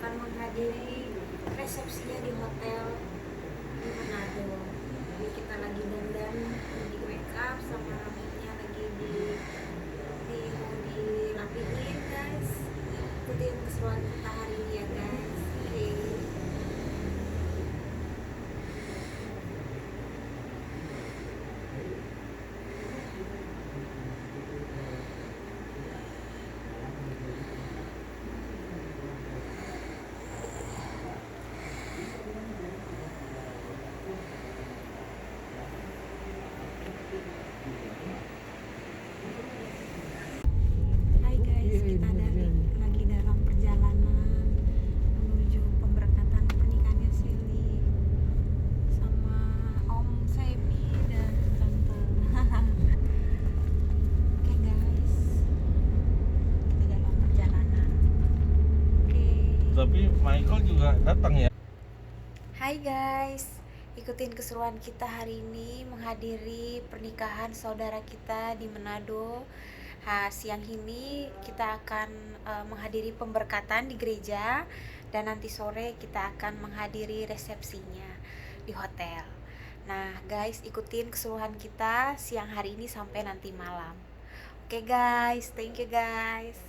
akan menghadiri resepsinya di hotel di Manado. Jadi kita lagi dandan, di make up sama rambutnya lagi mau dirapihin guys. Ikutin keseruan kita hari ini ya guys. Oke. Hai guys, kita lagi dalam perjalanan menuju pemberkatan pernikahannya Sally sama Om Sebi dan Tante. Oke guys, kita dalam perjalanan. Oke. Tapi Michael juga datang ya. Hai guys, ikutin keseruan kita hari ini menghadiri pernikahan saudara kita di Manado. Siang ini kita akan menghadiri pemberkatan di gereja dan nanti sore kita akan menghadiri resepsinya di hotel. Nah guys, ikutin keseruan kita siang hari ini sampai nanti malam. Oke guys, thank you guys.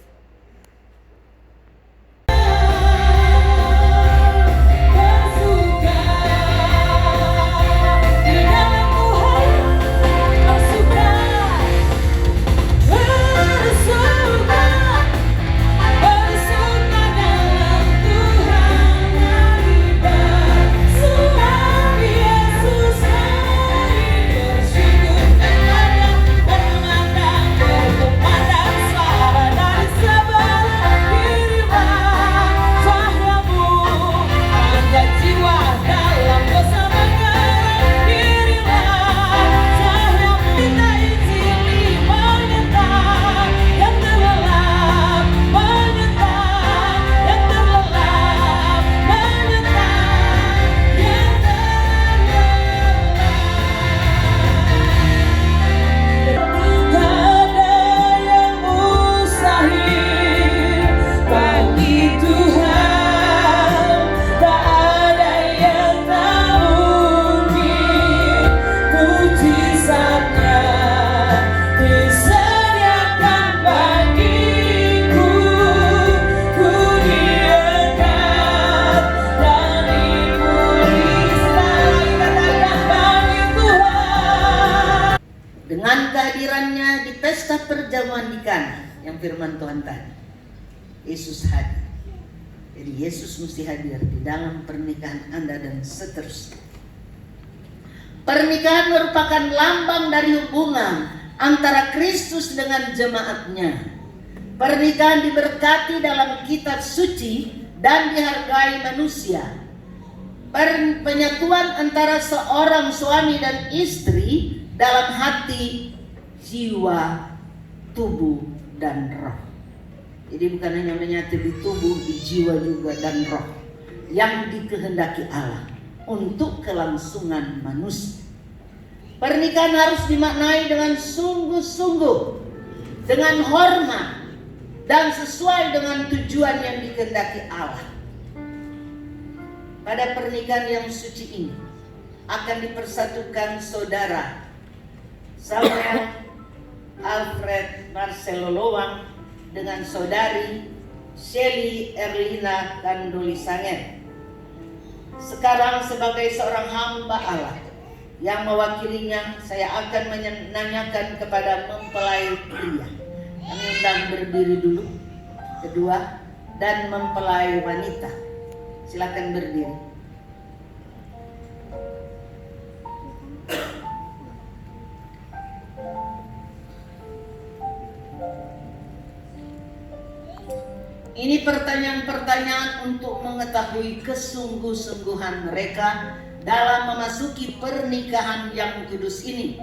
Dengan kehadirannya di pesta perjamuan di Kana yang firman Tuhan tadi, Yesus hadir. Jadi Yesus mesti hadir di dalam pernikahan Anda dan seterusnya. Pernikahan merupakan lambang dari hubungan antara Kristus dengan jemaatnya. Pernikahan diberkati dalam kitab suci dan dihargai manusia. Penyatuan antara seorang suami dan istri dalam hati, jiwa, tubuh, dan roh. Jadi bukan hanya menyatu di tubuh, di jiwa juga dan roh yang dikehendaki Allah untuk kelangsungan manusia. Pernikahan harus dimaknai dengan sungguh-sungguh, dengan hormat, dan sesuai dengan tujuan yang dikehendaki Allah. Pada pernikahan yang suci ini akan dipersatukan saudara Samuel Alfred Marcelo Lowang dengan saudari Shelly Erlina Kanduli Sanger. Sekarang sebagai seorang hamba Allah yang mewakilinya, saya akan menanyakan kepada mempelai pria. Kami undang berdiri dulu. Kedua, dan mempelai wanita. Silakan berdiri. Ini pertanyaan-pertanyaan untuk mengetahui kesungguh-sungguhan mereka dalam memasuki pernikahan yang kudus ini.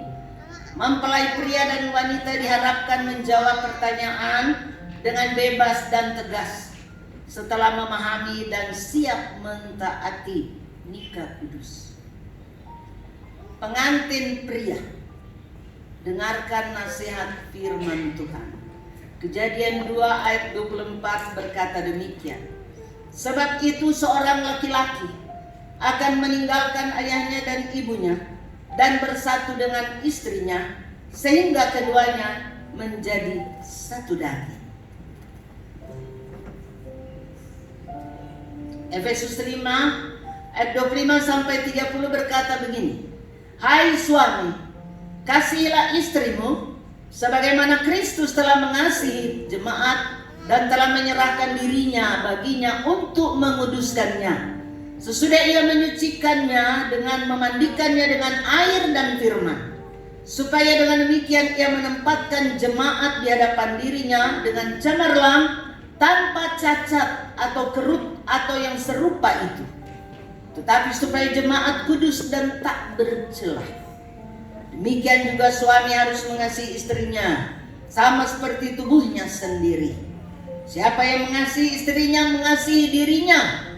Mempelai pria dan wanita diharapkan menjawab pertanyaan dengan bebas dan tegas setelah memahami dan siap mentaati nikah kudus. Pengantin pria, dengarkan nasihat firman Tuhan. Kejadian 2 ayat 24 berkata demikian. Sebab itu seorang laki-laki akan meninggalkan ayahnya dan ibunya dan bersatu dengan istrinya, sehingga keduanya menjadi satu daging. Efesus 5 ayat 25 sampai 30 berkata begini. Hai suami, kasihilah istrimu sebagaimana Kristus telah mengasihi jemaat dan telah menyerahkan dirinya baginya untuk menguduskannya, sesudah ia menyucikannya dengan memandikannya dengan air dan firman, supaya dengan demikian ia menempatkan jemaat di hadapan dirinya dengan cemerlang, tanpa cacat atau kerut atau yang serupa itu, tetapi supaya jemaat kudus dan tak bercelah. Demikian juga suami harus mengasihi istrinya sama seperti tubuhnya sendiri. Siapa yang mengasihi istrinya mengasihi dirinya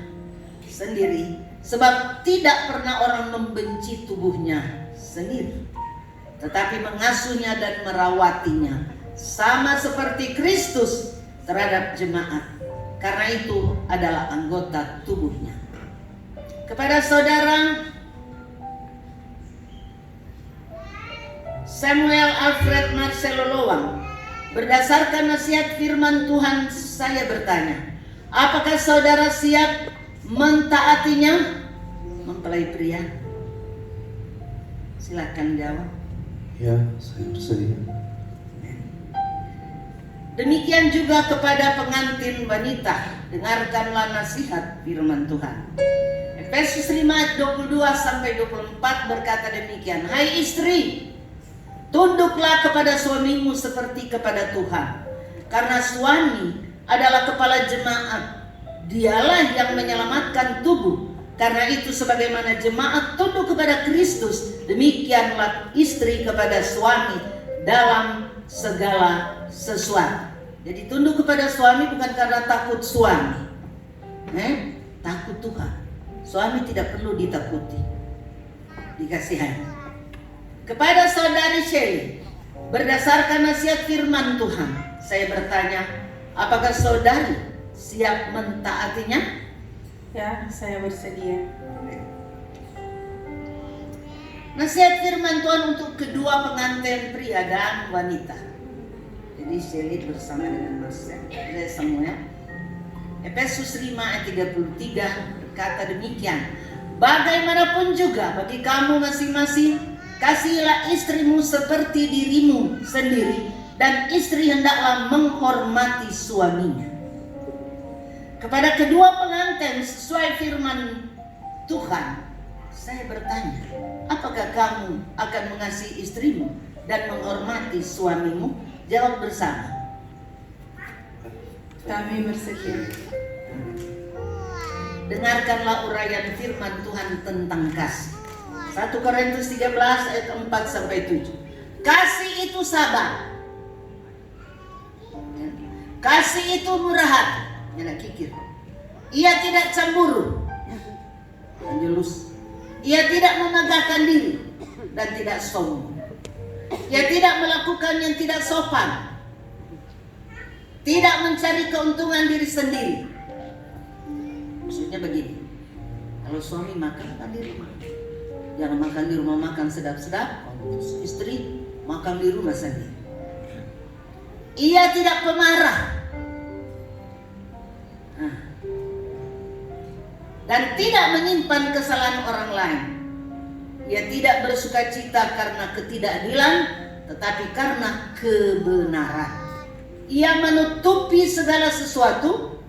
sendiri, sebab tidak pernah orang membenci tubuhnya sendiri, tetapi mengasuhnya dan merawatinya, sama seperti Kristus terhadap jemaat, karena itu adalah anggota tubuhnya. Kepada saudara Samuel Alfred Marcelo Lowang, berdasarkan nasihat firman Tuhan, saya bertanya, apakah saudara siap mentaatinya? Mempelai pria, silakan jawab. Ya, saya bersedia. Demikian juga kepada pengantin wanita, dengarkanlah nasihat firman Tuhan. Efesus 5 ayat 22 sampai 24 berkata demikian. Hai istri, tunduklah kepada suamimu seperti kepada Tuhan, karena suami adalah kepala jemaat. Dialah yang menyelamatkan tubuh. Karena itu sebagaimana jemaat tunduk kepada Kristus, demikianlah istri kepada suami dalam segala sesuatu. Jadi tunduk kepada suami bukan karena takut suami, takut Tuhan. Suami tidak perlu ditakuti, dikasihani. Kepada saudari Shelly, berdasarkan nasihat firman Tuhan, saya bertanya, apakah saudari siap mentaatinya? Ya, saya bersedia. Nasihat firman Tuhan untuk kedua pengantin pria dan wanita. Jadi Shelly bersama dengan Mas Samuel. Efesus 5 ayat 33 berkata demikian. Bagaimanapun juga bagi kamu masing-masing, kasihilah istrimu seperti dirimu sendiri, dan istri hendaklah menghormati suaminya. Kepada kedua pengantin sesuai firman Tuhan, saya bertanya, apakah kamu akan mengasihi istrimu dan menghormati suamimu? Jawab bersama. Kami bersedia. Dengarkanlah uraian firman Tuhan tentang kasih. 1 Korintus 13 ayat 4 sampai 7. Kasih itu sabar. Kasih itu murah hati. Jangan kikir. Ia tidak cemburu. Angelus. Ia tidak memegahkan diri dan tidak sombong. Ia tidak melakukan yang tidak sopan. Tidak mencari keuntungan diri sendiri. Maksudnya begini. Kalau suami makan di rumah, jangan makan di rumah, makan sedap-sedap. Istri makan di rumah sendiri. Ia tidak pemarah. Dan tidak menyimpan kesalahan orang lain. Ia tidak bersuka cita karena ketidakadilan, tetapi karena kebenaran. Ia menutupi segala sesuatu,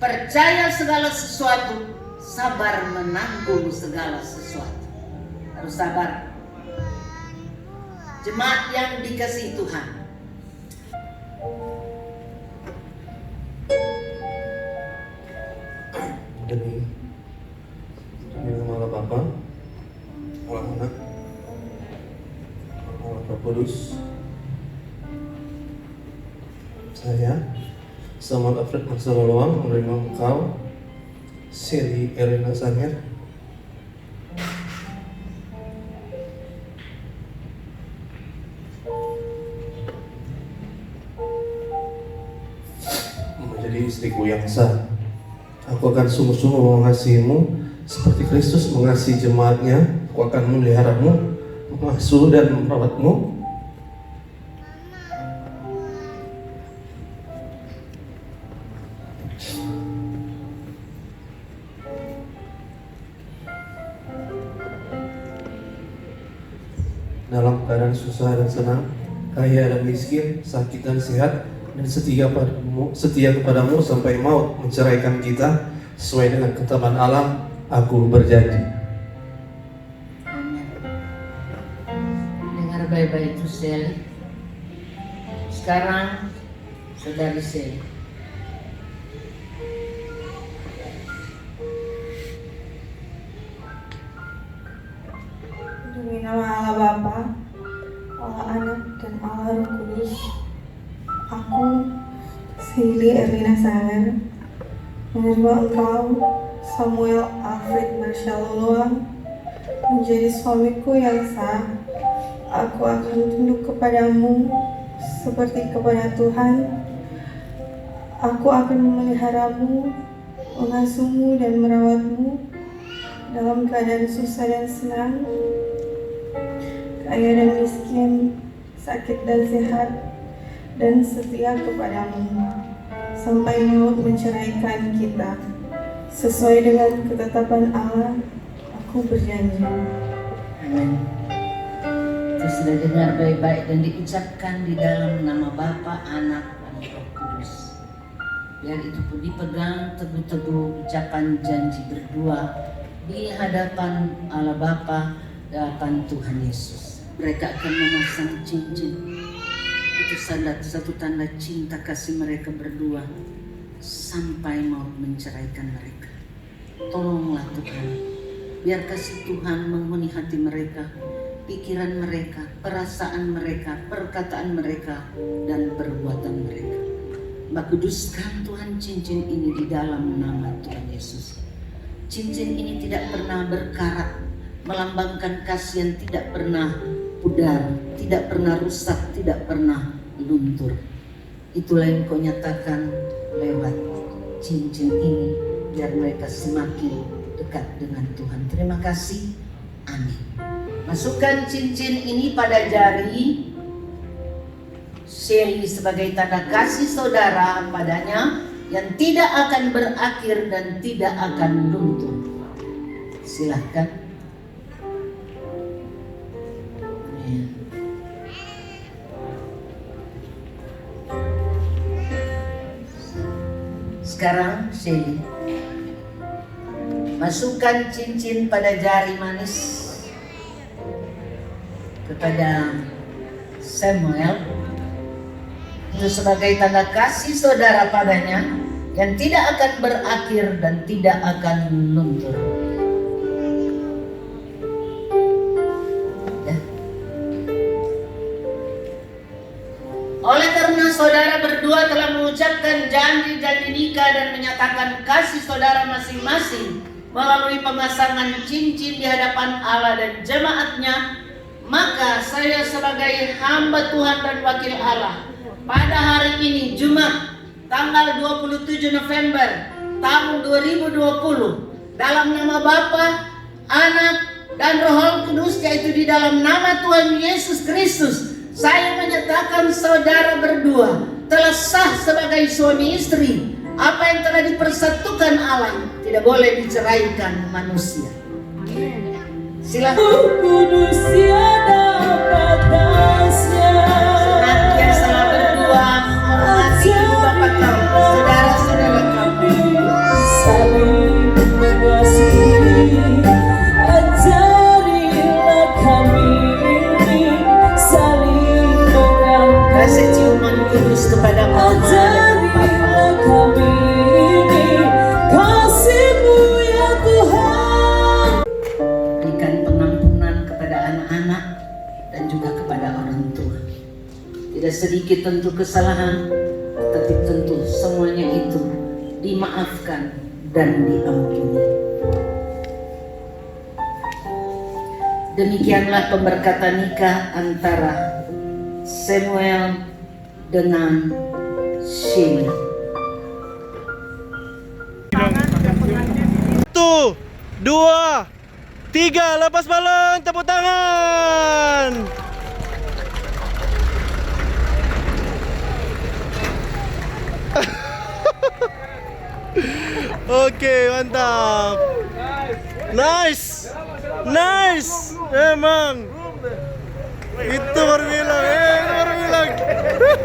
percaya segala sesuatu, sabar menanggung segala sesuatu. Harus sabar. Jemaat yang dikasihi Tuhan, demi nama Allah Bapa, Allah Anak, Allah Roh Kudus, saya Samuel Alfred Marcelo Lowang menerima engkau, Shelly Erina Sangir, menjadi istriku yang sah. Aku Aku akan sungguh-sungguh mengasihimu seperti Kristus mengasihi jemaatnya. Aku akan memeliharamu, mengasuh dan merawatmu. Dalam keadaan susah dan senang, kaya dan miskin, sakit dan sehat, dan setia kepadamu sampai maut menceraikan kita, sesuai dengan ketetapan Allah, aku berjanji. Amin. Dengar baik-baik itu Sel. Sekarang saudari Sel. Demi nama Allah Bapa, Allah Anak, dan Allah Roh Kudus, aku, Sili Erlina Saler, menerima engkau, Samuel Alfred Marshalluluang, menjadi suamiku yang sah. Aku akan tunduk kepadamu seperti kepada Tuhan. Aku akan memeliharamu, mengasuhmu dan merawatmu dalam keadaan susah dan senang, kaya dan miskin, sakit dan sehat, dan setia kepadamu sampai maut menceraikan kita. Sesuai dengan ketetapan Allah, aku berjanji. Amin. Itu sudah dengar baik-baik dan diucapkan di dalam nama Bapa, Anak, dan Roh Kudus. Biar itu pun dipegang teguh-teguh ucapan janji berdua di hadapan Allah Bapa, di hadapan Tuhan Yesus. Mereka akan memasang cincin. Itu satu tanda cinta kasih mereka berdua sampai maut menceraikan mereka. Tolonglah Tuhan, biar kasih Tuhan menghuni hati mereka, pikiran mereka, perasaan mereka, perkataan mereka, dan perbuatan mereka. Mbak kuduskan Tuhan cincin ini di dalam nama Tuhan Yesus. Cincin ini tidak pernah berkarat, melambangkan kasih yang tidak pernah pudar, tidak pernah rusak, tidak pernah luntur. Itulah yang kau nyatakan lewat cincin ini, biar mereka semakin dekat dengan Tuhan. Terima kasih. Amin. Masukkan cincin ini pada jari Seli sebagai tanda kasih saudara padanya yang tidak akan berakhir dan tidak akan luntur. Silahkan. Ya. Sekarang Seli, masukkan cincin pada jari manis kepada Samuel. Itu sebagai tanda kasih saudara padanya yang tidak akan berakhir dan tidak akan luntur. Ya. Oleh karena saudara berdua telah mengucapkan janji-janji nikah dan menyatakan kasih saudara masing-masing melalui pemasangan cincin di hadapan Allah dan jemaatnya, maka saya sebagai hamba Tuhan dan wakil Allah pada hari ini Jumat tanggal 27 November tahun 2020 dalam nama Bapa, Anak, dan Roh Kudus, yaitu di dalam nama Tuhan Yesus Kristus, saya menyatakan saudara berdua telah sah sebagai suami istri. Apa yang telah dipersatukan Allah tidak boleh diceraikan manusia. Silakan. Kudus tiada batasnya. Senantiasa berdua menghormati ibu bapa kamu, saudara-saudara kamu. Saling mengasihi, ajarilah kami saling mengangkat. Kasih ciuman kudus kepada mama dan papa. Ajarilah kami kasih-Mu ya Tuhan. Berikan pengampunan kepada anak-anak dan juga kepada orang tua. Tidak sedikit tentu kesalahan, tapi tentu semuanya itu dimaafkan dan diampuni. Demikianlah pemberkatan nikah antara Samuel dengan Shelley. 2, 3, lepas balon, tepuk tangan. Oke, mantap. Nice. Nice. Emang. Itu baru bilang, itu baru bilang.